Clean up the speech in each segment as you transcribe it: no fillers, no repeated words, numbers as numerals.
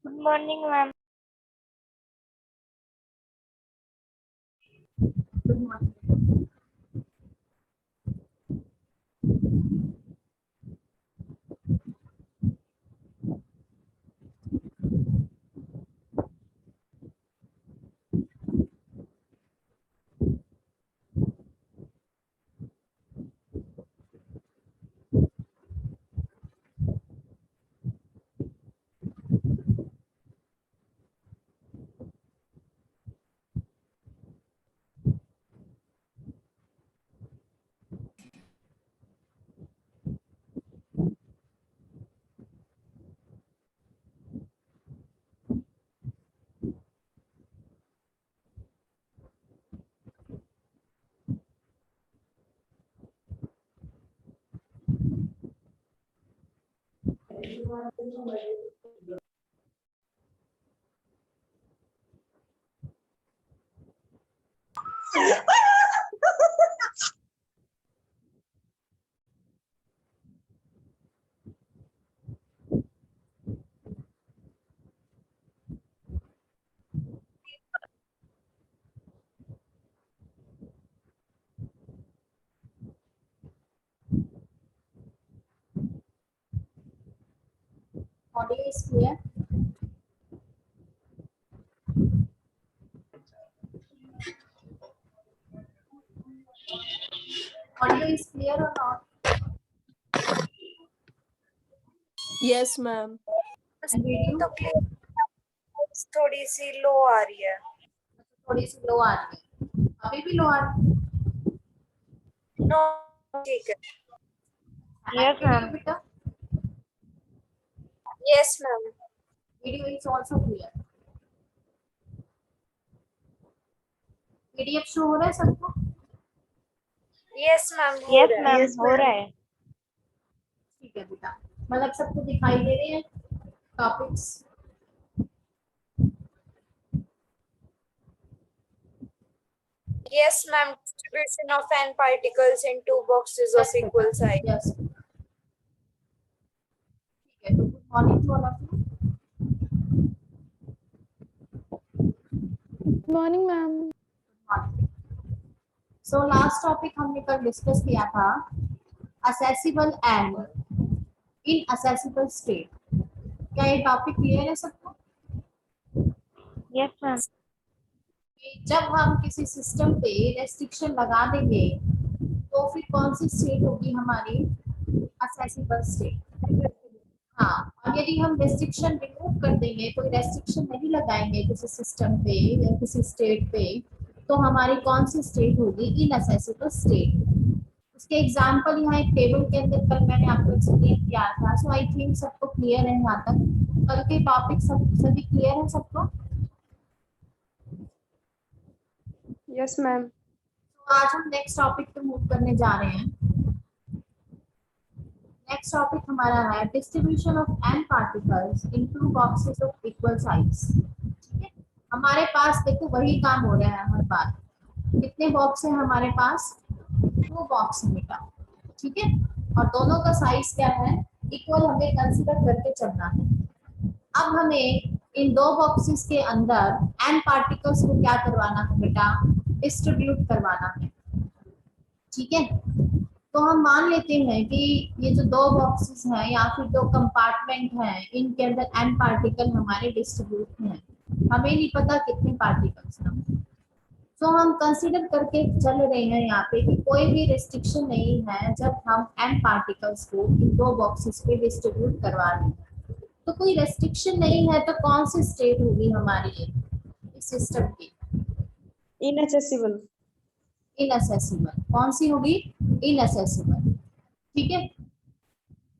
Good morning, ma'am. Good morning. Audio is clear. Audio is clear or not? Yes, ma'am. And video तो clear, थोड़ी सी लो आ रही है. थोड़ी सी लो आ रही है. अभी भी लो आ रही है. No, ठीक है. Yes, Video ma'am. बेटा. Yes, ma'am. Video is also clear. PDF show हो रहा है सबको? Yes, ma'am. Yes, ma'am. हो रहा है. ठीक है बेटा. मतलब सबको दिखाई दे रहे हैं topics. Yes, ma'am. Distribution of n particles in two boxes of equal size. Yes. ठीक है. तो good morning to all of you. Morning, ma'am. So last topic हमने कल डिस्कस किया था असेसिबल एंड इनअसेसिबल स्टेट. क्या ये टॉपिक क्लियर है सबको? Yes, ma'am. कि जब हम किसी सिस्टम पे रेस्ट्रिक्शन लगा देंगे तो फिर कौन सी स्टेट होगी हमारी? Accessible state. हाँ. और यदि हम रेस्ट्रिक्शन रिमूव कर देंगे, कोई रेस्ट्रिक्शन नहीं लगाएंगे किसी सिस्टम पे या किसी स्टेट पे, तो हमारी कौन सी स्टेट होगी? Inaccessible state. उसके एग्जाम्पल यहाँ एक टेबल के अंदर कल मैंने आपको एक्सप्लेन किया था. सो आई थिंक सबको क्लियर है यहाँ तक. कल के टॉपिक सभी क्लियर है सबको? Yes, ma'am. तो आज हम नेक्स्ट टॉपिक पे मूव करने जा रहे हैं. नेक्स्ट टॉपिक हमारा है distribution of N particles in two boxes of equal size. ठीक है. हमारे पास देखो वही काम हो रहा है हर बार. कितने बॉक्स है हमारे पास? 2 बॉक्स है बेटा. ठीक है. और दोनों का साइज क्या है? इक्वल हमें कंसीडर करके चलना है. अब हमें इन 2 बॉक्सेस के अंदर एन पार्टिकल्स को क्या करवाना है बेटा? डिस्ट्रीब्यूट करवाना है. ठीक है. तो हम मान लेते हैं कि ये जो 2 बॉक्सेस हैं या फिर 2 कंपार्टमेंट हैं, इनके अंदर एन पार्टिकल हमारे डिस्ट्रीब्यूट हैं. हमें नहीं पता कितने पार्टिकल्स हैं. तो हम कंसीडर करके चल रहे हैं यहाँ पे कि कोई भी रिस्ट्रिक्शन नहीं है जब हम एन पार्टिकल्स को इन 2 बॉक्सेस पे डिस्ट्रीब्यूट करवा रहे हैं. तो कोई रेस्ट्रिक्शन नहीं है तो कौन सी स्टेट होगी हमारी इस सिस्टम की? Inaccessible. इनअसेसिबल. कौन सी होगी? इनअसेसिबल. ठीक है.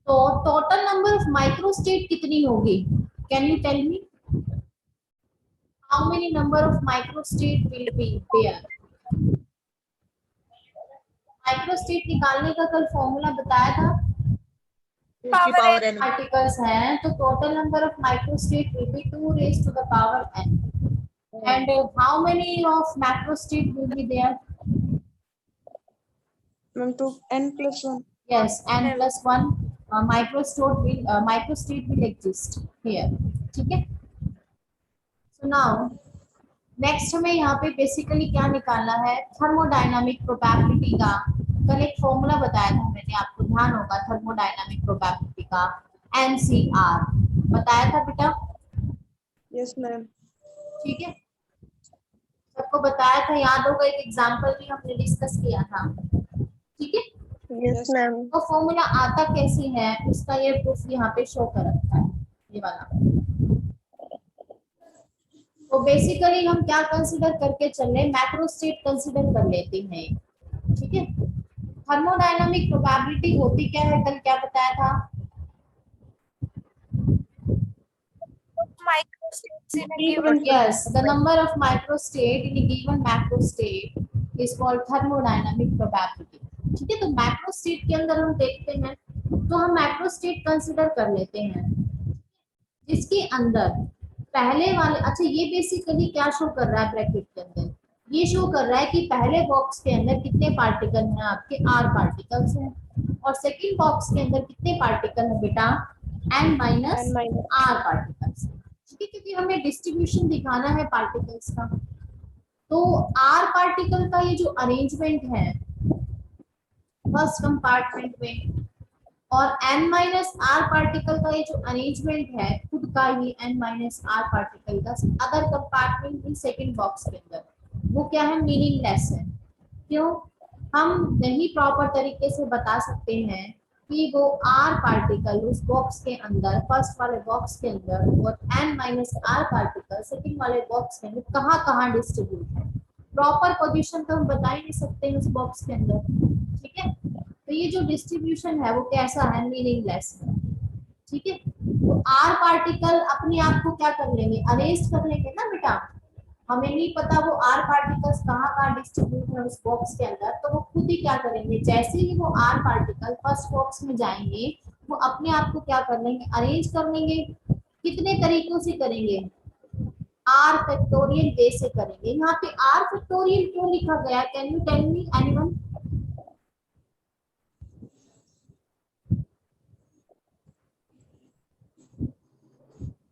तो टोटल नंबर ऑफ माइक्रोस्टेट कितनी होगी? Can you tell me how many number of microstate will be there? Microstate निकालने का कल फॉर्मूला बताया था. Power n. पार्टिकल्स हैं तो total number of microstate will B 2 raised to the power n. And how many of macrostate will be there? Ma'am, to n+1. Yes, n plus 1 microstate will exist here. ठीक है. Now next हमें यहाँ पे basically क्या निकालना है, thermodynamic probability का। कल एक फॉर्मूला बताया था मैंने, आपको ध्यान होगा थर्मोडायनामिक प्रोबेबिलिटी का, NCR बताया था बेटा, Yes, ma'am. ठीक है, सबको बताया था, याद होगा, एक एग्जांपल भी हमने डिस्कस किया था, ठीक है। Yes, ma'am. तो फॉर्मूला आता कैसे है उसका ये प्रूफ यहाँ पे शो कर रखा है, ये वाला। तो बेसिकली हम क्या कंसीडर करके चल रहे हैं, मैक्रो स्टेट कंसीडर कर लेते हैं, ठीक है। थर्मोडायनामिक प्रोबेबिलिटी होती क्या है, कल क्या बताया था, Microstates in a given yes, the number of microstate in a given macrostate is called thermodynamic probability, ठीक है। तो मैक्रोस्टेट के अंदर हम देखते हैं, तो हम मैक्रोस्टेट कंसीडर कर लेते हैं जिसके अंदर पहले वाले, अच्छा ये बेसिकली क्या शो कर रहा है ब्रैकेट के अंदर, ये शो कर रहा है कि पहले बॉक्स के अंदर कितने पार्टिकल हैं आपके, आर पार्टिकल्स हैं, और सेकंड बॉक्स के अंदर कितने पार्टिकल हैं बेटा, n minus N minus. R particles, ठीक है, क्योंकि हमें डिस्ट्रीब्यूशन दिखाना है पार्टिकल्स का। तो आर पार्टिकल का ये जो अरेंजमेंट है फर्स्ट कंपार्टमेंट में, और n माइनस आर पार्टिकल का ये जो अरेंजमेंट है खुद का ही n माइनस आर पार्टिकल का अदर कंपार्टमेंट में सेकंड बॉक्स के अंदर, वो क्या है, मीनिंगलेस है। क्यों, हम नहीं प्रॉपर तरीके से बता सकते हैं कि वो आर पार्टिकल उस बॉक्स के अंदर, फर्स्ट वाले बॉक्स के अंदर, और n minus R particle second वाले बॉक्स के अंदर कहाँ कहाँ डिस्ट्रीब्यूट है, प्रॉपर पोजीशन तो हम बता ही नहीं सकते उस बॉक्स के अंदर, ठीक है। तो ये जो डिस्ट्रीब्यूशन है वो कैसा है, मीनिंगलेस है, ठीक है। तो आर पार्टिकल अपने आप को क्या कर लेंगे, अरेंज कर लेंगे ना बेटा, हमें नहीं पता वो आर पार्टिकल्स कहाँ कहाँ डिस्ट्रीब्यूट है उस बॉक्स के अंदर, तो वो खुद ही क्या करेंगे, जैसे ही वो आर पार्टिकल फर्स्ट बॉक्स में जाएंगे वो अपने आप को क्या कर लेंगे, अरेंज कर लेंगे। कितने तरीकों से करेंगे, आर फैक्टोरियल वे से करेंगे। यहाँ पे आर फैक्टोरियल क्यों लिखा गया, can you tell me anyone,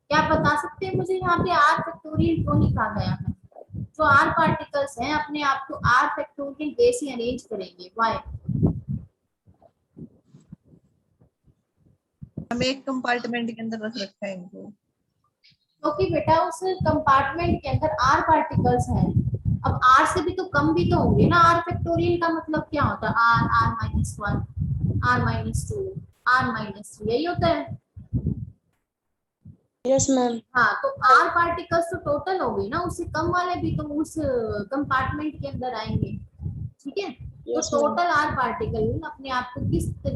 क्या बता सकते हैं मुझे, यहाँ पे आर फैक्टोरियल क्यों लिखा गया है, जो आर पार्टिकल्स हैं अपने आप को आर फैक्टोरियल वे से अरेंज करेंगे, व्हाई, हम एक कंपार्टमेंट के अंदर रख रखा है इनको, क्योंकि बेटा उस कंपार्टमेंट के अंदर आर पार्टिकल्स हैं, अब आर से भी तो कम भी तो होंगे ना, आर फैक्टोरियल का मतलब क्या होता है, R, R minus 1, R minus 2, R minus 3, यही होता है। Yes, ma'am. हाँ, तो आर पार्टिकल्स तो टोटल हो गई ना, उससे कम वाले भी तो उस कंपार्टमेंट के अंदर आएंगे, ठीक है। तो Yes, ma'am. Total are particle अपने आप को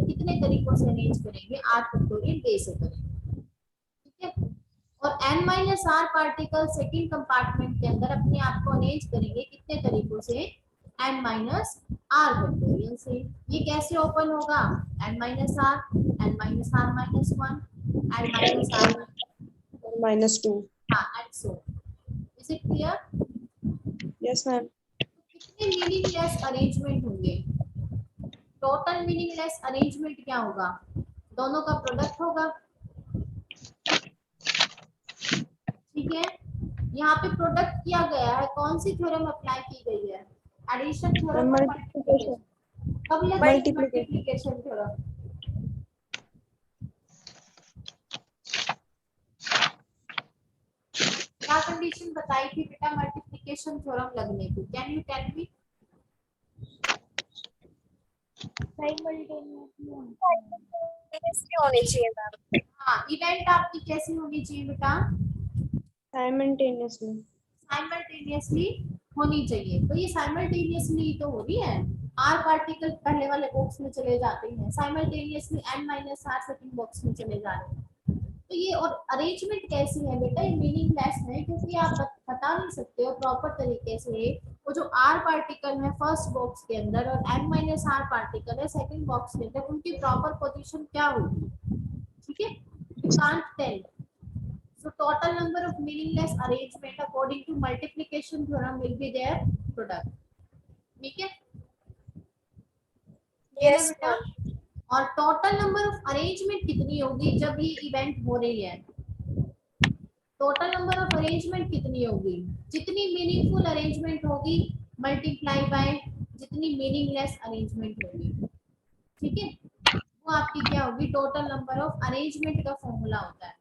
कितने तरीकों से अरेंज करेंगे, आर फैक्टोरियल वे से करेंगे, ठीक है। और n minus R particle second compartment के अंदर अपने आप को अरेंज करेंगे कितने तरीकों से, n माइनस आर फैक्टोरियल से। ये कैसे ओपन होगा, n minus R, n minus R minus 1, n minus R, Minus 2. हाँ, and so is it clear? Yes, ma'am. कितने मीनिंगलेस अरेंजमेंट होंगे, टोटल मीनिंगलेस अरेंजमेंट क्या होगा, दोनों का प्रोडक्ट होगा, ठीक है। यहाँ पे प्रोडक्ट किया गया है, कौन सी थ्योरम अप्लाई की गई है, एडिशन थ्योरम और Multiplication. मल्टीप्लिकेशन, कब लगा Multiplication. मल्टीप्लिकेशन थ्योरम, क्या कंडीशन बताई थी बेटा मल्टीप्लिकेशन थ्योरम लगने की, can you tell me, Simultaneously होनी चाहिए मैम। हाँ, इवेंट आपकी कैसी होनी चाहिए बेटा, Simultaneously. साइमल्टेनियसली होनी चाहिए। तो ये साइमल्टेनियसली तो हो रही है, आर पार्टिकल पहले वाले बॉक्स में चले जाते हैं, simultaneously n minus R second box में चले जा रहे हैं। तो ये और अरेंजमेंट कैसी है बेटा, ये मीनिंगलेस है, क्योंकि आप बता नहीं सकते हो प्रॉपर तरीके से वो जो आर पार्टिकल है फर्स्ट बॉक्स के अंदर और n माइनस आर पार्टिकल है सेकंड बॉक्स के अंदर, उनकी प्रॉपर पोजीशन क्या होगी, ठीक है, you can't tell. So total number of meaningless arrangement according to multiplication theorem will be their product. ठीक है, Yes, बेटा। और टोटल नंबर ऑफ अरेंजमेंट कितनी होगी जब ये इवेंट हो रही है, टोटल नंबर ऑफ अरेंजमेंट कितनी होगी? जितनी मीनिंगफुल अरेंजमेंट होगी मल्टीप्लाई बाय जितनी मीनिंगलेस अरेंजमेंट होगी, ठीक है, वो आपकी क्या होगी? टोटल नंबर ऑफ अरेंजमेंट का फॉर्मूला होता है।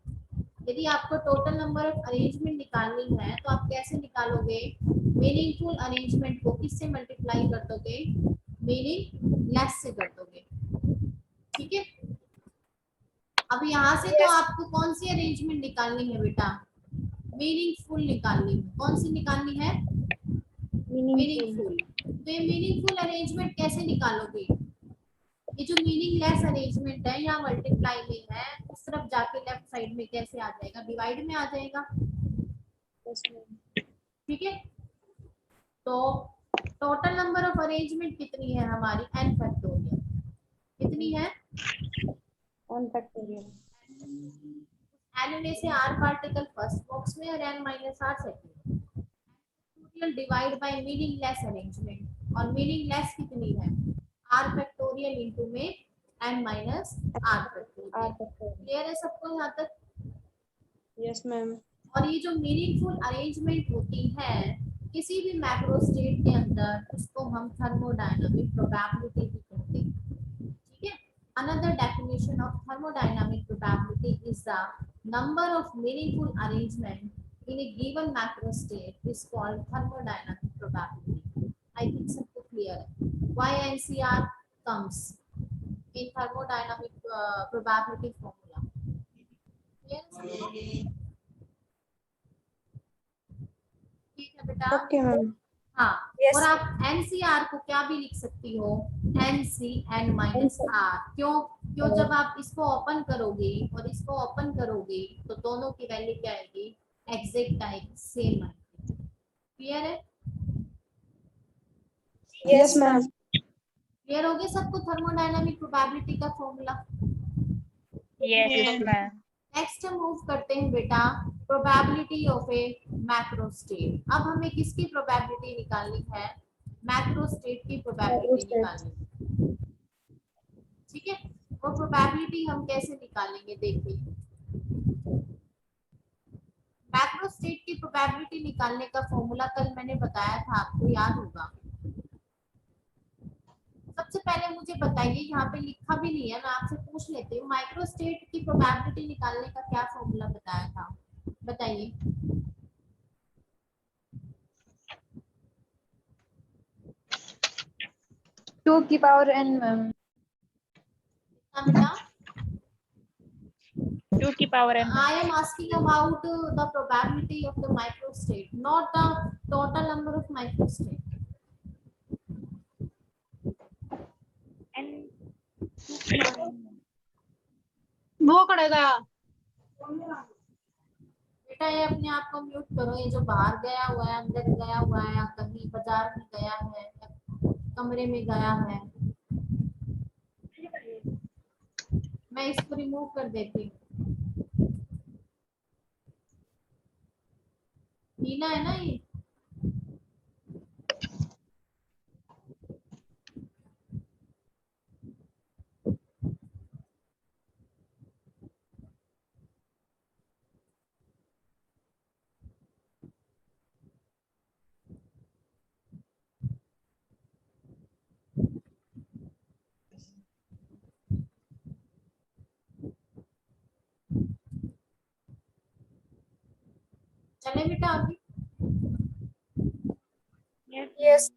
यदि आपको टोटल नंबर ऑफ अरेंजमेंट निकालनी है तो आप कैसे निकालोगे? मीनिंगफुल अरेंजमेंट को किससे मल्टीप्लाई कर दोगे? मीनिंगलेस से कर दोगे, ठीक है। अब यहाँ से तो Yes. आपको कौन सी अरेंजमेंट निकालनी है बेटा? मीनिंगफुल निकालनी है। कौन सी निकालनी है? मीनिंगफुल। तो ये मीनिंगफुल अरेंजमेंट कैसे निकालोगे? ये जो मीनिंगलेस अरेंजमेंट है यहाँ मल्टीप्लाई में है, उस तरफ जाके लेफ्ट साइड में कैसे आ जाएगा? डिवाइड में आ जाएगा, Yes, ma'am. ठीक है। तो टोटल नंबर ऑफ अरेंजमेंट कितनी है हमारी? n factorial. कितनी है? 1 factorial. n में से r पार्टिकल फर्स्ट बॉक्स में और n minus r second. Factorial divide by meaningless arrangement, और मीनिंगलेस कितनी है? r फैक्टोरियल इनटू में n minus r factorial. R factorial. Clear है सबको यहाँ तक? Yes, ma'am. और ये जो मीनिंगफुल अरेंजमेंट होती है किसी भी मैक्रो स्टेट के अंदर, उसको हम थर्मोडायनामिक प्रोबेबिलिटी भी कहते हैं, ठीक है। Another definition of thermodynamic probability is the number of meaningful arrangement in A given macro state is called thermodynamic probability. I think सबको क्लियर है why NCR comes in thermodynamic probability formula. Clear? ठीक है बेटा। Okay, ma'am. हाँ, Yes. और आप NCR को क्या भी लिख सकती हो? N C N minus R. क्यों? क्यों जब आप इसको ओपन करोगे और इसको ओपन करोगे तो दोनों की वैल्यू क्या आएगी? एग्जैक्ट आएगी, सेम आएगी। क्लियर है? Yes, ma'am. क्लियर हो गया सबको थर्मोडायनामिक प्रोबेबिलिटी का फॉर्मूला? Yes, ma'am. नेक्स्ट हम मूव करते हैं बेटा probability of A macro state. अब हमें किसकी प्रोबेबिलिटी निकालनी है? मैक्रो स्टेट की प्रोबेबिलिटी Macro state. निकालनी है, ठीक है। वो प्रोबेबिलिटी हम कैसे निकालेंगे देखिए। मैक्रो स्टेट की प्रोबेबिलिटी निकालने का फॉर्मूला कल मैंने बताया था, आपको याद होगा। सबसे पहले मुझे बताइए, यहाँ पे लिखा भी नहीं है, मैं आपसे पूछ लेती हूँ, माइक्रो स्टेट की प्रोबेबिलिटी निकालने का क्या फॉर्मूला बताया था? बताइए। 2 की पावर n, मैम। बेटा 2 की power n। I am asking about the probability of the microstate, not the total number of microstate. वो करेगा। बेटा ये अपने आप को म्यूट करो, ये जो बाहर गया हुआ है, अंदर गया हुआ है, या कहीं बाजार में गया है, या कमरे में गया है, मैं इसको रिमूव कर देती हूँ। नीना है ना ये? चले बेटा अभी? Yes.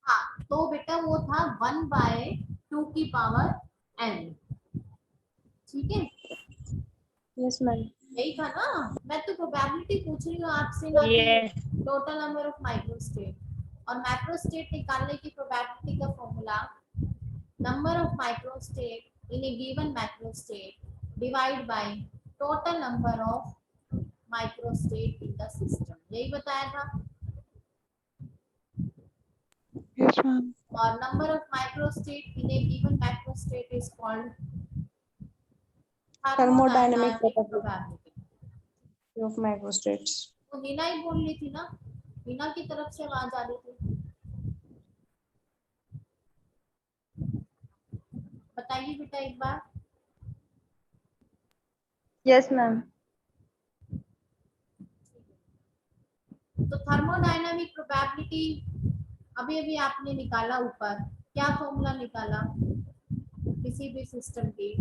हाँ, तो बेटा वो था 1/2 की पावर n, ठीक है। Yes, ma'am. यही था ना? मैं तो प्रोबेबिलिटी पूछ रही हूँ आपसे, ना Yes. कि टोटल नंबर ऑफ माइक्रोस्टेट। और मैक्रोस्टेट निकालने की प्रोबेबिलिटी का formula number of microstate in A given macrostate divide by total number of microstate in the system. यही बताया था। Yes, ma'am. और number of microstate in A given macrostate is called Thermodynamic probability. of microstates. तो नीना ही बोल रही थी ना, नीना की तरफ से आवाज आ रही थी। बताइए बेटा एक बार। Yes, ma'am. तो थर्मोडायनामिक प्रोबेबिलिटी अभी अभी आपने निकाला ऊपर, क्या फॉर्मूला निकाला किसी भी सिस्टम की,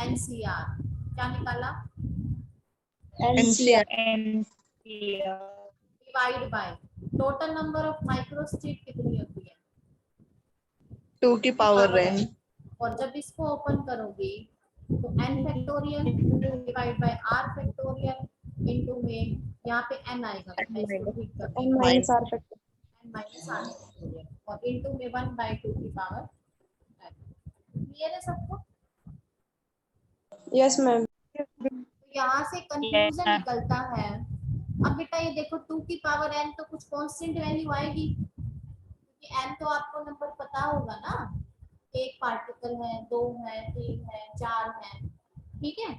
एनसीआर, क्या निकाला, NCR. Divide by total number of microstate कितनी होती है, 2 की पावर n। और जब इसको ओपन करोगे तो n factorial divide by r factorial into में यहाँ पे n आएगा बेटा, इसको ठीक कर N minus R factor. n minus r factorial और इनटू में 1/2 की पावर n। क्लियर है सबको? Yes, ma'am. तो यहाँ से कंक्लूजन निकलता है, अब बेटा ये देखो 2 की पावर n तो कुछ कांस्टेंट वैल्यू आएगी, क्योंकि n तो आपको नंबर पता होगा ना, एक पार्टिकल है, 2 है, 3 है, 4 है, ठीक है,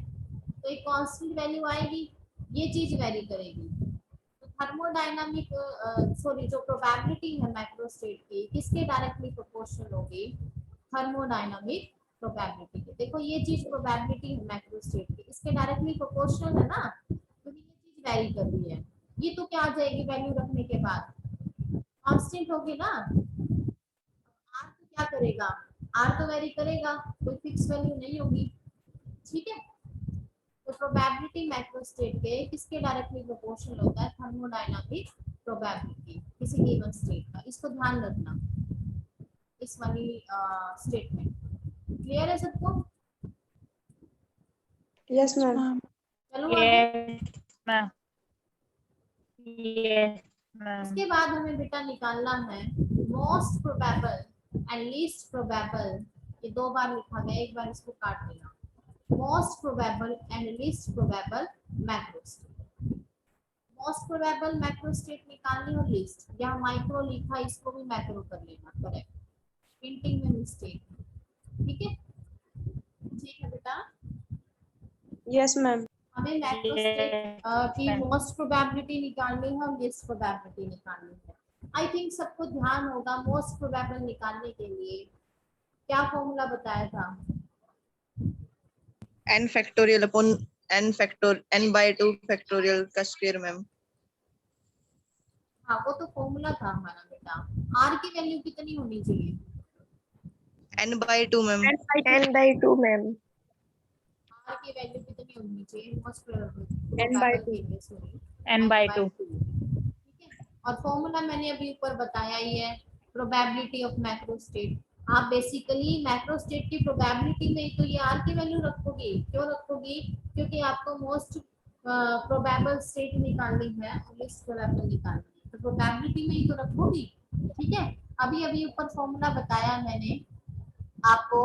तो एक कांस्टेंट वैल्यू आएगी, ये चीज वेरी करेगी। तो थर्मोडायनामिक सॉरी जो प्रोबेबिलिटी है मैक्रोस्टेट की किसके डायरेक्टली प्रोपोर्शनल होगी, थर्मोडायनामिक प्रोबेबिलिटी के। देखो ये चीज प्रोबेबिलिटी है मैक्रोस्टेट की, इसके डायरेक्टली प्रोपोर्शनल है ना, क्योंकि ये चीज वेरी कर रही है। ये तो क्या आ जाएगी वैल्यू रखने के बाद, कांस्टेंट होगी ना, आर तो क्या करेगा, आर तो वेरी करेगा, कोई फिक्स वैल्यू नहीं होगी, ठीक है। तो प्रोबेबिलिटी मैक्रोस्टेट के किसके डायरेक्टली प्रोपोर्शनल होता है, थर्मोडायनामिक प्रोबेबिलिटी किसी गिवन स्टेट का, इसको ध्यान रखना इस वाली स्टेटमेंट। क्लियर है सबको? Yes, ma'am. ma'am. चलो आगे। ma'am. Yes, ma'am. इसके बाद हमें बेटा निकालना है most probable and least probable, ये 2 बार लिखा गया, एक बार इसको काट लेना, most probable and least probable macrostate. Most probable macrostate निकालनी और लीस्ट, यहाँ माइक्रो लिखा इसको भी मैक्रो कर लेना, करेक्ट, प्रिंटिंग में मिस्टेक, ठीक है, ठीक है बेटा। Yes, ma'am. हमें मैक्रोस्टेट की मोस्ट प्रोबेबिलिटी निकालनी है और लीस्ट प्रोबेबिलिटी निकालनी है। आई थिंक सबको ध्यान होगा मोस्ट प्रोबेबल निकालने के लिए क्या फॉर्मूला बताया था, n factorial upon n/2 factorial का स्क्वायर मैम। हाँ वो तो फॉर्मूला था हमारा बेटा। आर की वैल्यू कितनी होनी चाहिए, n/2 ma'am. N/2, ma'am. Are की वैल्यू कितनी होनी चाहिए most probable N/2. Sorry N/2. ठीक है। और फॉर्मूला मैंने अभी ऊपर बताया ही है, प्रोबेबिलिटी ऑफ मैक्रोस्टेट। आप बेसिकली मैक्रोस्टेट की प्रोबेबिलिटी में ही तो ये आर की वैल्यू रखोगी, क्यों रखोगी, क्योंकि आपको मोस्ट प्रोबेबल स्टेट निकालनी है और लीस्ट प्रोबेबल निकालनी है, तो प्रोबेबिलिटी में ही तो रखोगी, ठीक है। अभी अभी ऊपर फॉर्मूला बताया मैंने आपको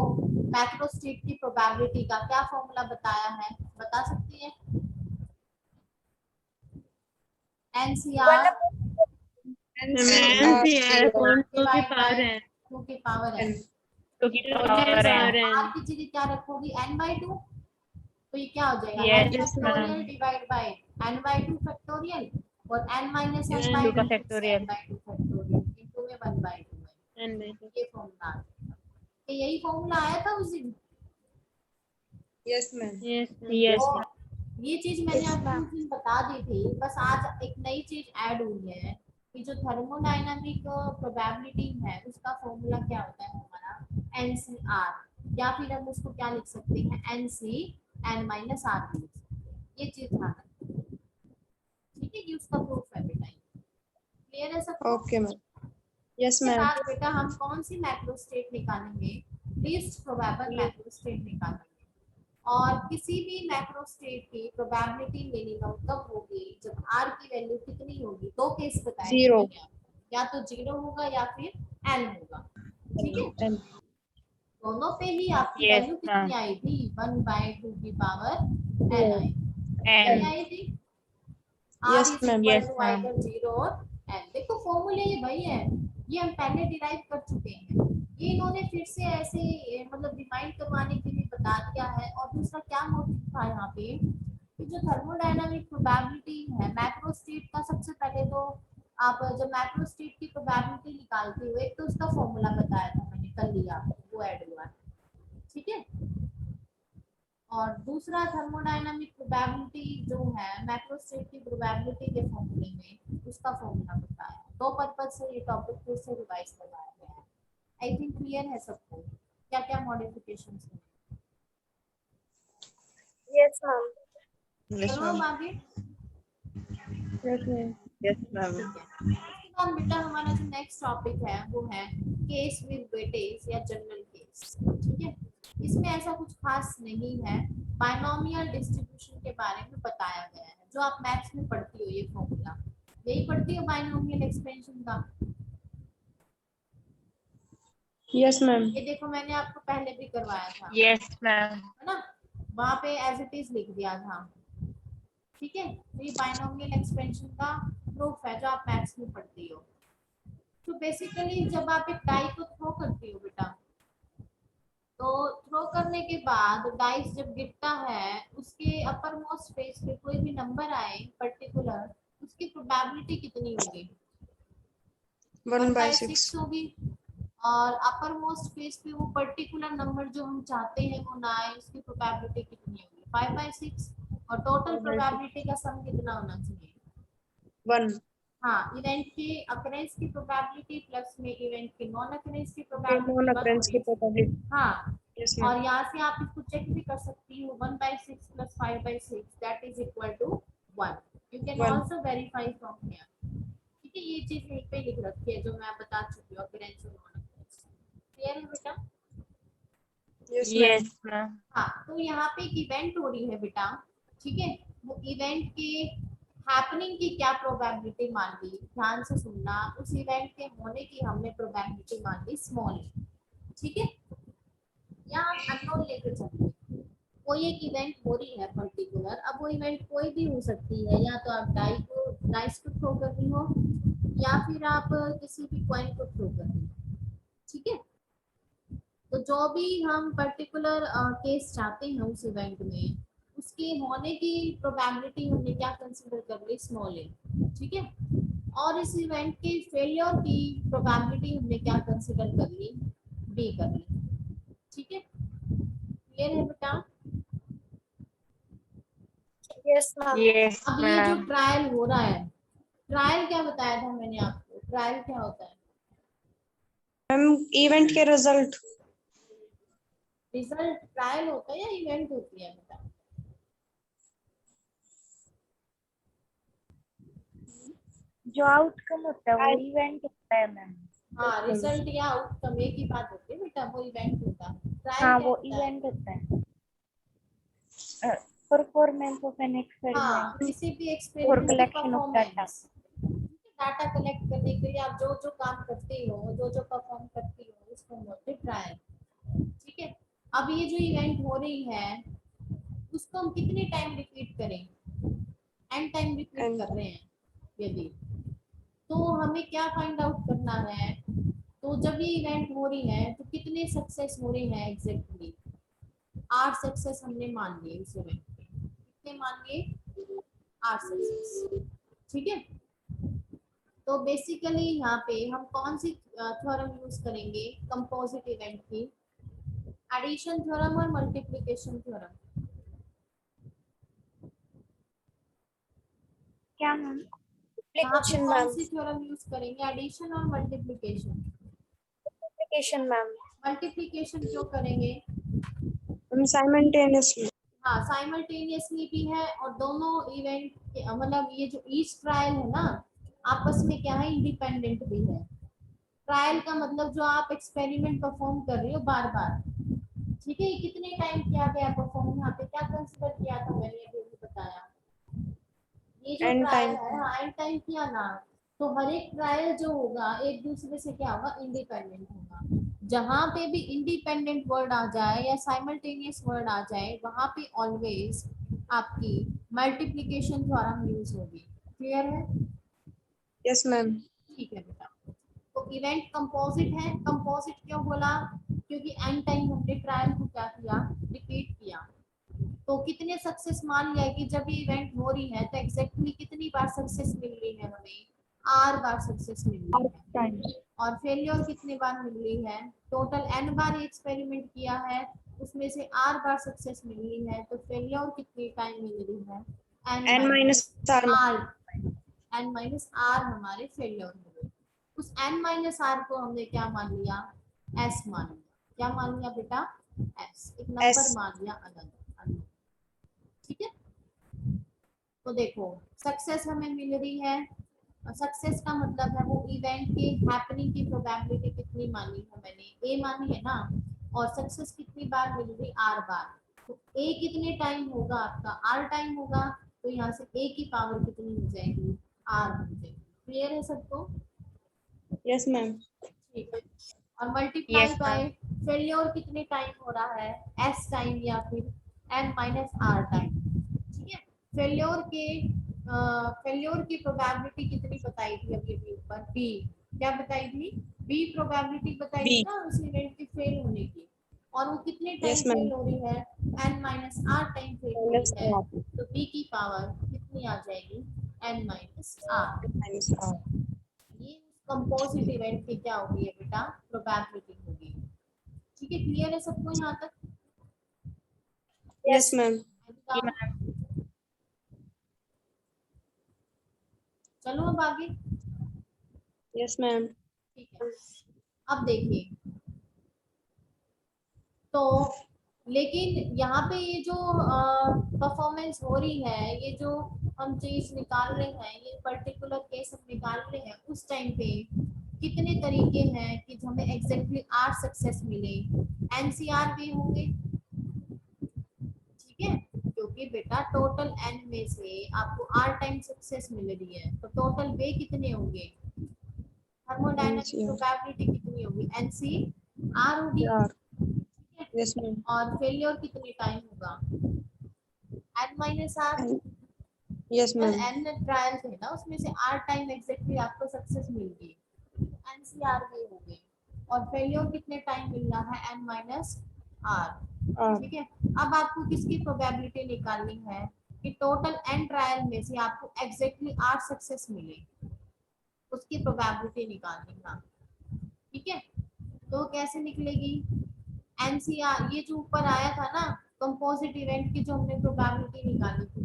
मैक्रोस्टेट की प्रोबेबिलिटी का, क्या फॉर्मूला बताया है बता सकती है, एनसीआर टू की पावर n, आर की जगह क्या रखोगी n/2, तो ये क्या हो जाएगा Yes, n factorial divide by n/2 factorial और n माइनस n/2 का factorial. फैक्टोरियल इनटू में 1/2 ये फॉर्मूला, यही फॉर्मूला आया था उस दिन। Yes, ma'am. Yes. तो ये चीज मैंने आपको उस दिन बता दी थी, बस आज एक नई चीज ऐड हुई है कि जो थर्मोडायनामिक प्रोबेबिलिटी है उसका फॉर्मूला क्या होता है हमारा NCR, या फिर हम उसको क्या लिख सकते हैं NC n माइनस R लिख सकते हैं, ये चीज ध्यान रखना, ठीक है, ये उसका प्रूफ है बेटा। क्लियर है सबको? Okay, ma'am. Yes, इसके ma'am. बाद बेटा हम कौन सी मैक्रोस्टेट निकालेंगे, लीस्ट प्रोबेबल मैक्रोस्टेट निकालेंगे। और किसी भी मैक्रोस्टेट की प्रोबेबिलिटी मिनिमम कब होगी, जब r की वैल्यू कितनी होगी, 2 केस बताए 0. मैंने आपको, या तो 0 होगा या फिर n होगा, ठीक है। N. दोनों पे ही आपकी Yes, वैल्यू कितनी आई थी, 1/2 की पावर n आई, And कितनी आई थी, Yes, ma'am. Yes, ma'am. 0 और n। देखो फॉर्मूले ये वही है, ये हम पहले डिराइव कर चुके हैं, ये इन्होंने फिर से ऐसे मतलब रिमाइंड करवाने के लिए बता दिया है। और दूसरा क्या मोटिव था यहाँ पे कि जो थर्मोडायनामिक प्रोबेबिलिटी है मैक्रोस्टेट का, सबसे पहले तो आप जब मैक्रोस्टेट की प्रोबेबिलिटी निकालते हो, एक तो उसका फॉर्मूला बताया था मैंने कल लिया आपको, वो ऐड हुआ है, ठीक है। और दूसरा थर्मोडायनामिक प्रोबेबिलिटी जो है मैक्रोस्टेट की प्रोबेबिलिटी के फॉर्मूले में उसका फॉर्मूला बताया। दो पर्पज से ये टॉपिक फिर से रिवाइज करवाया गया है। आई थिंक क्लियर है सबको क्या क्या मॉडिफिकेशंस हैं। Yes, ma'am. Yes, चलो ma'am. अब आगे। Yes, ma'am. Yes, ma'am. ठीक है, उसके बाद बेटा हमारा जो नेक्स्ट टॉपिक है वो है केस विद वेटेज या जनरल केस। ठीक है, इसमें ऐसा कुछ खास नहीं है, बायनोमियल डिस्ट्रीब्यूशन के बारे में बताया गया है जो आप मैथ्स में पढ़ती हो। ये फॉर्मूला यही पढ़ती हो बायनोमियल एक्सपेंशन का। Yes, ma'am. ये देखो मैंने आपको पहले भी करवाया था, Yes, ma'am. है ना, वहां पे एज इट इज लिख दिया था। ठीक है, तो ये बायनोमियल एक्सपेंशन का प्रूफ है जो आप मैथ्स में पढ़ती हो। तो बेसिकली जब आप एक डाई को थ्रो करती हो बेटा, तो थ्रो करने के बाद डाइस जब गिरता है उसके अपर मोस्ट फेस पे कोई भी नंबर आए पर्टिकुलर, उसकी प्रोबेबिलिटी कितनी होगी? 1/6. होगी। और अपर मोस्ट फेस पे वो पर्टिकुलर नंबर जो हम चाहते हैं वो ना आए, उसकी प्रोबेबिलिटी कितनी होगी? 5/6। और टोटल 5/6. प्रोबेबिलिटी का सम कितना होना चाहिए? 1. हाँ, इवेंट के अकरेंस की प्रोबेबिलिटी प्लस में इवेंट के नॉन अकरेंस की Non प्रोबेबिलिटी occurrence की probability. हाँ, Yes, ma'am. और यहाँ से आप इसको चेक भी कर सकती हो 1/6 plus 5/6 that is equal to 1. You can 1. also verify from here. ठीक है, ये चीज यहीं पे लिख रखी है जो मैं बता चुकी हूँ अकरेंस और नॉन अकरेंस। क्लियर है बेटा? Yes, ma'am. Yes, ma'am. हाँ, तो यहाँ पे एक इवेंट हो रही है बेटा। ठीक है, वो इवेंट के हैपनिंग की क्या प्रोबेबिलिटी मान ली, ध्यान से सुनना, उस इवेंट के होने की हमने प्रोबेबिलिटी मान ली स्मॉल। ठीक है, यहाँ अननोन लेके चलिए, कोई एक इवेंट हो रही है पर्टिकुलर, अब वो इवेंट कोई भी हो सकती है, या तो आप डाइस को थ्रो कर रही हो या फिर आप किसी भी कॉइन को थ्रो कर रही हो। ठीक है, तो जो भी हम पर्टिकुलर केस चाहते हैं उस इवेंट में, उसके होने की प्रोबेबिलिटी हमने क्या कंसीडर कर ली? स्मॉल ए। ठीक है, और इस इवेंट के फेलियर की प्रोबेबिलिटी हमने क्या कंसीडर कर ली? बी कर ली। ठीक है, क्लियर है बेटा? Yes, ma'am. Yes, अब ये जो ma'am. ट्रायल हो रहा है, ट्रायल क्या बताया था मैंने आपको? ट्रायल क्या होता है? Ma'am, event के result. रिजल्ट ट्रायल होता है या इवेंट होती है बेटा? जो आउटकम होता है वो इवेंट होता है मैम। हाँ, रिजल्ट या आउटकम एक ही बात होती है बेटा, वो इवेंट होता है। ट्रायल हाँ, क्या वो होता है? इवेंट होता है। परफॉर्मेंस ऑफ एन हाँ, एक्सपेरिमेंट किसी भी और एक्सपेरिमेंट की collection of data. Performance, data collect करने के लिए आप जो जो काम करते हो, जो जो परफॉर्म करती हो, उसको बोलते हैं ट्रायल। ठीक है, अब ये जो इवेंट हो रही है उसको हम कितने टाइम रिपीट करें? एन टाइम रिपीट N कर रहे हैं यदि, तो हमें क्या फाइंड आउट करना है? तो जब ये इवेंट हो रही है तो कितने सक्सेस हो रहे हैं? एग्जैक्टली 8 सक्सेस हमने मान लिए इस इवेंट के। कितने मान लिए? 8 सक्सेस। ठीक है, तो बेसिकली यहाँ पे हम कौन सी थ्योरम यूज करेंगे कंपोजिट इवेंट की? एडिशन थ्योरम और मल्टीप्लिकेशन थ्योरम। क्या मैम? यहाँ पे Multiplication, कौन ma'am. सी थ्योरम यूज करेंगे? एडिशन और मल्टीप्लिकेशन। Multiplication, ma'am. मल्टीप्लिकेशन क्यों करेंगे? Ma'am, simultaneously. हाँ, साइमल्टेनियसली भी है, और दोनों इवेंट मतलब ये जो ईच ट्रायल है ना, आपस में क्या है? इंडिपेंडेंट भी है। ट्रायल का मतलब जो आप एक्सपेरिमेंट परफॉर्म कर रही हो बार बार। ठीक है, ये कितने टाइम किया गया परफॉर्म? यहाँ पे क्या कंसीडर किया था मैंने अभी भी बताया, ये जो N ट्रायल time. है, हाँ एन टाइम किया ना, तो हर एक ट्रायल जो होगा एक दूसरे से क्या होगा? इंडिपेंडेंट होगा। जहां पे भी इंडिपेंडेंट वर्ड आ जाए या साइमल्टेनियस वर्ड आ जाए, वहां पे ऑलवेज आपकी मल्टीप्लिकेशन थ्योरम यूज होगी। क्लियर है? Yes, ma'am. ठीक है बेटा, तो इवेंट कंपोजिट है। कंपोजिट क्यों बोला? क्योंकि एन टाइम हमने ट्रायल को क्या किया? रिपीट किया। तो कितने सक्सेस मान लिया कि जब ये इवेंट हो रही है तो एग्जैक्टली कितनी बार सक्सेस मिल रही है? हमें 8 बार सक्सेस मिल रही है। Times. और फेलियर कितने बार मिल रही है? टोटल n बार एक्सपेरिमेंट किया है, उसमें से 8 बार सक्सेस मिल रही है, तो फेलियर कितने टाइम मिल रही है? N minus R. r n minus R हमारे फेलियर हो गए। उस n माइनस आर को हमने क्या मान लिया, s मान लिया। क्या मान लिया बेटा, s, एक नंबर S। मान लिया अलग। ठीक है, तो देखो सक्सेस हमें मिल रही है। सक्सेस का मतलब है वो इवेंट के हैपनिंग की प्रोबेबिलिटी कितनी मानी है मैंने, a मानी है ना, और सक्सेस कितनी बार मिल रही, r बार। तो a कितने टाइम होगा आपका, r टाइम होगा, तो यहाँ से a की पावर कितनी हो जाएगी, r हो जाएगी। क्लियर है सबको? Yes, ma'am. ठीक है, और मल्टीप्लाई Yes, बाय फेलियर कितने टाइम हो रहा है, s टाइम या फिर n माइनस r टाइम। ठीक है, फेलियर की प्रोबेबिलिटी कितनी बताई थी अभी अभी ऊपर, b। क्या बताई थी, b प्रोबेबिलिटी बताई थी B। ना उस इवेंट के फेल होने की, और वो कितने टाइम Yes, ma'am. फेल हो रही है, n minus r time fail हो Minus रही है। R तो b की पावर कितनी आ जाएगी, n minus r। minus R. ये कंपोजिट इवेंट की क्या होगी है बेटा, प्रोबेबिलिटी होगी। ठीक है, क्लियर है सबको यहाँ तक? Yes, ma'am. चलो अब आगे। Yes, ma'am. ठीक है, अब देखिए तो लेकिन यहाँ पे ये जो परफॉर्मेंस हो रही है, ये जो हम चीज निकाल रहे हैं, ये पर्टिकुलर केस हम निकाल रहे हैं, उस टाइम पे कितने तरीके हैं कि हमें एग्जैक्टली आर सक्सेस मिले, एनसीआर भी होंगे। ठीक है, क्योंकि बेटा टोटल एन में से आपको आर टाइम सक्सेस मिल रही है, तो टोटल वे कितने होंगे, थर्मोडायनामिक NCR. प्रोबेबिलिटी कितनी होगी, एनसीआर होगी। R. ठीक है, Yes, ma'am. और फेलियर कितने टाइम होगा, n minus R. And yes, ma'am. n trial थे ना, उसमें से r टाइम एग्जैक्टली आपको सक्सेस मिल गई, एनसीआर में हो गई। और फेलियर कितने टाइम मिल रहा है, n माइनस r। R. ठीक है, अब आपको किसकी प्रोबेबिलिटी निकालनी है कि टोटल n ट्रायल में से आपको एग्जैक्टली r सक्सेस मिले, उसकी प्रोबेबिलिटी निकालनी है। ठीक है, तो कैसे निकलेगी, एनसीआर, ये जो ऊपर आया था ना कंपोजिट इवेंट की जो हमने प्रोबेबिलिटी निकाली थी,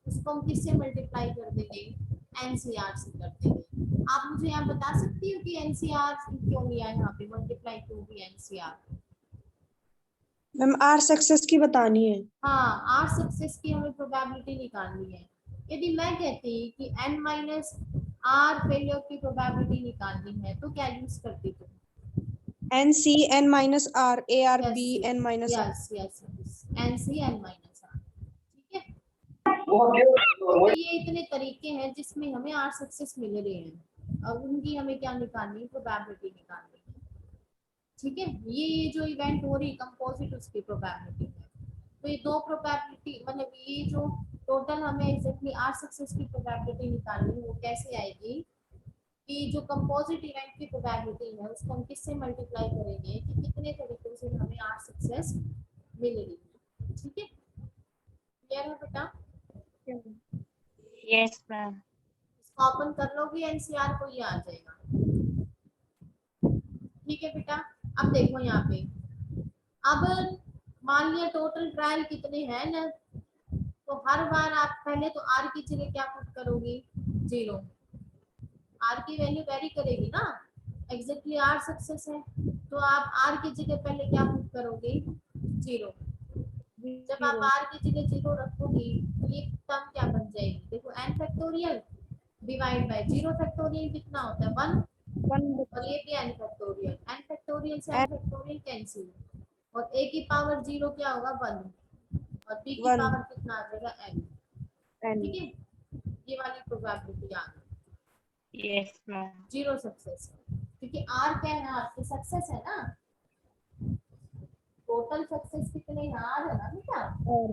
उसको हम किससे मल्टीप्लाई कर देंगे, एनसीआर से कर देंगे। आप मुझे यहाँ बता सकती हो कि एनसीआर क्यों लिया है, यहाँ पे मल्टीप्लाई क्यों भी एनसीआर। मैम R सक्सेस की बतानी है। हाँ, आर सक्सेस की हमें प्रोबेबिलिटी निकालनी है। यदि मैं कहती कि n माइनस आर फेलियर की प्रोबेबिलिटी निकालनी है, तो क्या यूज करती तुम, NC N minus R. AR B N minus R. Yes yes yes, N C N minus R. ठीक है, तो ये इतने तरीके हैं जिसमें हमें आर सक्सेस मिल रहे हैं, और उनकी हमें क्या निकालनी है, प्रोबेबिलिटी निकालनी है। ठीक है, ये जो इवेंट हो रही है कंपोजिट, उसकी प्रोबेबिलिटी है। तो ये दो प्रोबेबिलिटी, मतलब ये जो टोटल हमें एग्जैक्टली आर सक्सेस की प्रोबेबिलिटी निकालनी है, वो कैसे आएगी कि जो कंपोजिट इवेंट की प्रोबेबिलिटी है उसको हम किससे मल्टीप्लाई करेंगे कि कितने तरीकों से हमें आर सक्सेस मिल रही है। ठीक है, क्लियर है बेटा? Yes, ma'am. इसको ओपन कर लोगे एनसीआर को, ये आ जाएगा। ठीक है बेटा, अब देखो यहाँ पे, अब मान लिया टोटल ट्रायल कितने हैं ना, तो हर बार आप पहले तो आर की जगह क्या पुट करोगे, 0। आर की वैल्यू वेरी करेगी ना, एग्जैक्टली आर सक्सेस है, तो आप आर की जगह पहले क्या पुट करोगे, 0। जब आप आर की जगह 0 रखोगे तो ये टर्म क्या बन जाएगी, देखो n factorial divide by 0 factorial कितना होता है, 1, 1. और ये भी n फैक्टोरियल, n फैक्टोरियल से n फैक्टोरियल कैंसिल, और a की पावर 0 क्या होगा, 1, और b की 1. पावर कितना आ जाएगा, n। N. ठीक है, ये वाली प्रोबेबिलिटी आ गई, Yes, ma'am. 0 सक्सेस, क्योंकि r क्या है, आपके सक्सेस है ना, टोटल सक्सेस कितने हैं, r है ना बेटा, R.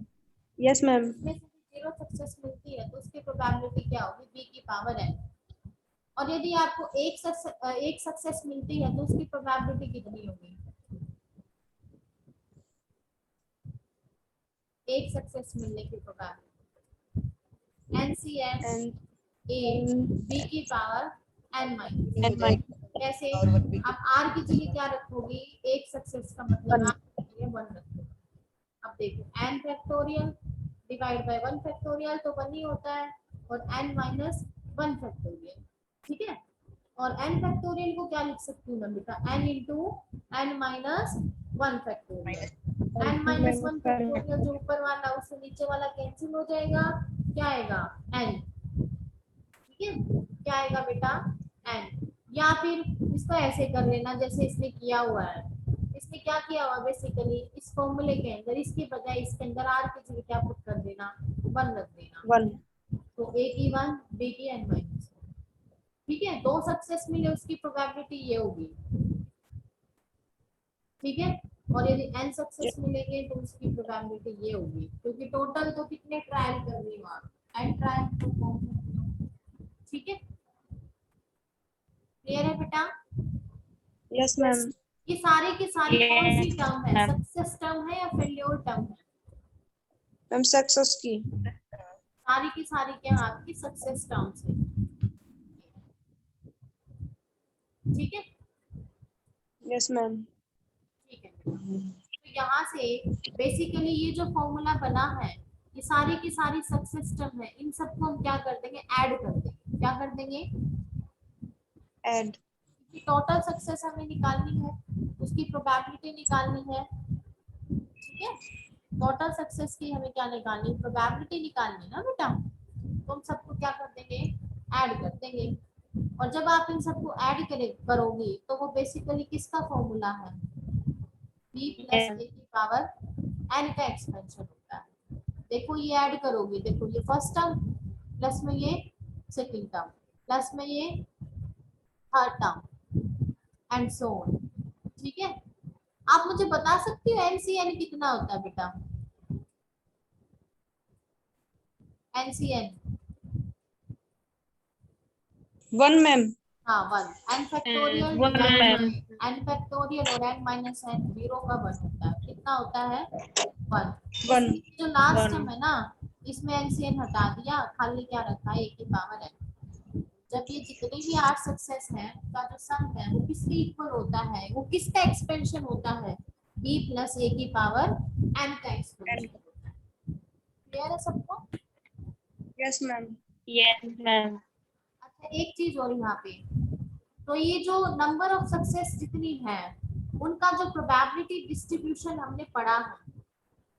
Yes, ma'am. इसमें से 0 सक्सेस मिलती है तो उसकी प्रोबेबिलिटी क्या होगी, b की पावर n। और यदि आपको एक सक्सेस मिलती है तो उसकी प्रोबेबिलिटी कितनी होगी, एक सक्सेस मिलने की probability N C N N. A B की power n minus. N minus. कैसे, और 1 अब r की जगह क्या रखोगी, एक सक्सेस का मतलब 1. r की जगह 1 रखोगे। अब देखो n factorial divide by 1 factorial तो 1 ही होता है, और n माइनस 1 फैक्टोरियल, ठीक है। और n फैक्टोरियल को क्या लिख सकती हूँ मैं बेटा, n into n minus 1 factorial. n minus 1 factorial जो ऊपर वाला उससे नीचे वाला कैंसिल हो जाएगा, क्या आएगा n, ठीक है। क्या आएगा बेटा n। या फिर इसको ऐसे कर लेना जैसे इसने किया हुआ है। इसने क्या किया हुआ बेसिकली, इस फॉर्मूले के अंदर इसके बजाय इसके अंदर r की जगह क्या पुट कर देना, 1 रख देना। 1 तो a की 1 b की n माइनस, ठीक है। 2 सक्सेस मिले उसकी प्रोबेबिलिटी ये होगी, ठीक है। और यदि n सक्सेस मिलेंगे तो उसकी प्रोबेबिलिटी ये होगी, क्योंकि टोटल तो कितने ट्रायल कर रही हो आप, n ट्रायल परफॉर्म कर रही हो, ठीक है। क्लियर है बेटा? Yes ma'am. ये सारे के सारे कौन सी Yes, टर्म है, ma'am. सक्सेस टर्म है या फेल्योर टर्म है? मैम सक्सेस की। सारी की सारी क्या है आपकी सक्सेस टर्म्स है, ठीक है। Yes ma'am. ठीक है, तो यहाँ से बेसिकली ये जो फॉर्मूला बना है ये सारी की सारी सक्सेस टर्म है, इन सबको हम क्या कर देंगे, ऐड कर देंगे। क्या कर देंगे, ऐड। टोटल सक्सेस हमें निकालनी है, उसकी प्रोबेबिलिटी निकालनी है, ठीक है। टोटल सक्सेस की हमें क्या निकालनी, प्रोबेबिलिटी निकालनी है ना बेटा। तो हम सबको क्या कर देंगे, ऐड कर देंगे। और जब आप इन सबको ऐड करोगे तो वो बेसिकली किसका फॉर्मूला है, b प्लस a की पावर n का एक्सपेंशन होता है। देखो ये ऐड करोगे, देखो ये फर्स्ट टर्म प्लस में ये सेकंड टर्म प्लस में ये third term and so on, ठीक है। आप मुझे बता सकती हो एनसीएन कितना होता है बेटा, एनसीएन? 1 मैम। हाँ 1, n factorial, one, ma'am. n factorial और n माइनस n 0 का 1 होता है, कितना होता है 1। 1 जो लास्ट One. टर्म है ना, इसमें एनसीएन हटा दिया, खाली क्या रखा है, a की पावर n। जब ये जितने भी 8 सक्सेस हैं का जो सम है वो किसके इक्वल होता है, वो किसका एक्सपेंशन होता है, b प्लस a की पावर n का एक्सपेंशन होता है। क्लियर है सबको? Yes ma'am. Yes, ma'am. अच्छा एक चीज और यहाँ पे, तो ये जो नंबर ऑफ सक्सेस जितनी है उनका जो प्रोबेबिलिटी डिस्ट्रीब्यूशन हमने पढ़ा है,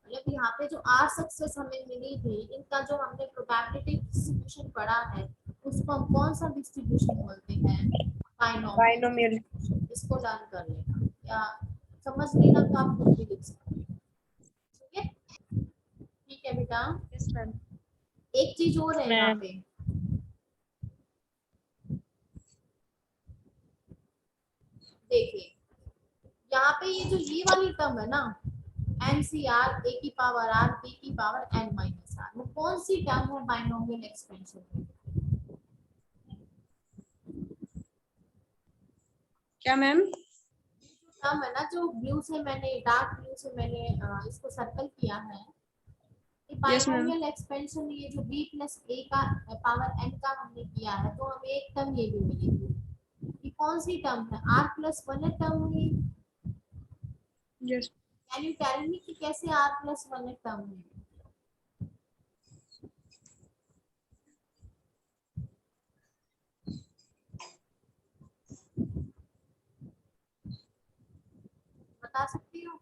मतलब यहाँ पे जो 8 सक्सेस हमें मिली थी इनका जो हमने प्रोबेबिलिटी डिस्ट्रीब्यूशन पढ़ा है उसको हम कौन सा डिस्ट्रीब्यूशन बोलते हैं, बाइनोमियल। इसको लर्न कर लेना या समझ लेना तो आप खुद भी लिख सकते हैं, ठीक है। ठीक है बेटा, यस मैम। एक चीज और है यहाँ Ma'am. पे, देखिए यहाँ पे ये जो ये वाली टर्म है ना, NCR a की पावर r b की पावर n माइनस r, वो कौन सी टर्म है बाइनोमियल एक्सपेंशन में? क्या मैम? टर्म है ना जो ब्लू से मैंने, डार्क ब्लू से मैंने इसको सर्कल किया है, ये Yes, ma'am. बाइनोमियल एक्सपेंशन, ये जो b प्लस a का पावर n का हमने किया है तो हमें एक टर्म ये भी मिलेगी, ये कौन सी टर्म है, r प्लस 1 टर्म हुई। Yes. Can you tell me कि कैसे r प्लस 1 टर्म हुई? बता सकती हो?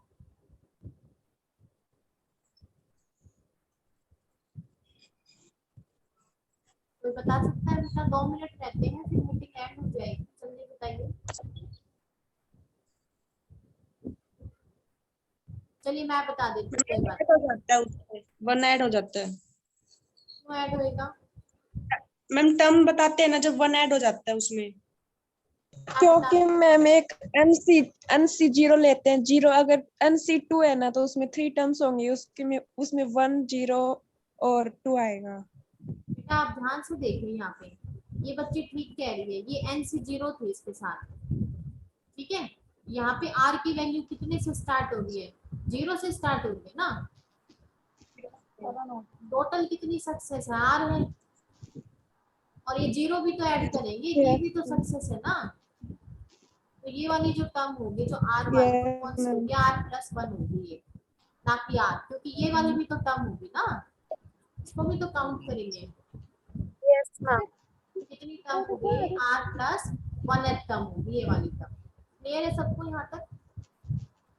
कोई बता सकता है बेटा? 2 मिनट रहते हैं फिर मीटिंग एंड हो जाएगी, जल्दी बताइए। चलिए मैं बता देती हूँ, कोई बात ऐड हो जाता है उसमें, 1 ऐड हो जाता है। क्यों ऐड होएगा? मैम टर्म बताते हैं ना, जब 1 ऐड हो जाता है उसमें। आप क्योंकि बता- मैम एक NC 0 लेते हैं, 0 अगर NC 2 है ना तो उसमें 3 टर्म्स होंगे, उसमें 1 0 और 2 आएगा। बेटा आप ध्यान से देखिए, यहाँ पे ये बच्ची ठीक कह रही है, ये NC 0 थे इसके साथ, ठीक है। यहाँ पे r की वैल्यू कितने से स्टार्ट हो रही है, 0 से स्टार्ट हो रही है ना। टोटल कितनी सक्सेस है, r है, और ये 0 भी तो ऐड करेंगे, ये भी तो सक्सेस है ना। तो ये वाली जो टर्म होगी जो r वाली वो कौन सी होगी, r प्लस 1 होगी ये, ना कि r, क्योंकि ये वाली भी तो टर्म होगी ना, इसको भी तो काउंट करेंगे। Yes, ma'am. कितनी टर्म हो गई, r प्लस 1th टर्म होगी, ये वाली टर्म। क्लियर है सबको यहाँ तक?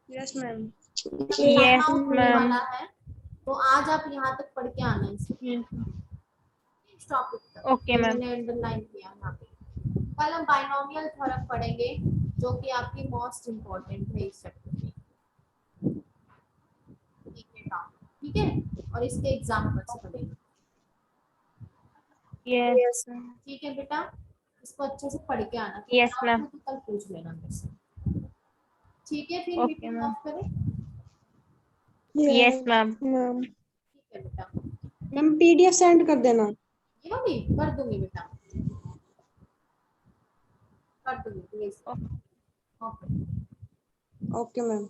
Yes ma'am. टाइम आउट होने ma'am. वाला है, तो आज आप यहाँ तक पढ़ के आना है इस टॉपिक तक। Okay, ma'am. मैंने अंडरलाइन किया यहाँ पे। कल हम बाइनोमियल थ्योरम पढ़ेंगे, जो कि आपकी मोस्ट इम्पोर्टेंट है इस चैप्टर में। ठीक है, और इसके एग्जाम्पल्स पढ़ेंगे। Yes. ठीक है बेटा, इसको अच्छे से पढ़ के आना। Yes, ma'am. तो कल पूछ लेना मेरे से। ठीक है, फिर Okay, मीटिंग ma'am. ऑफ करें। Yes, ma'am. मैम ठीक है बेटा, मैम PDF सेंड कर देना। ये वाली कर दूंगी बेटा, कर दूंगी प्लीज। ओके। Okay ma'am.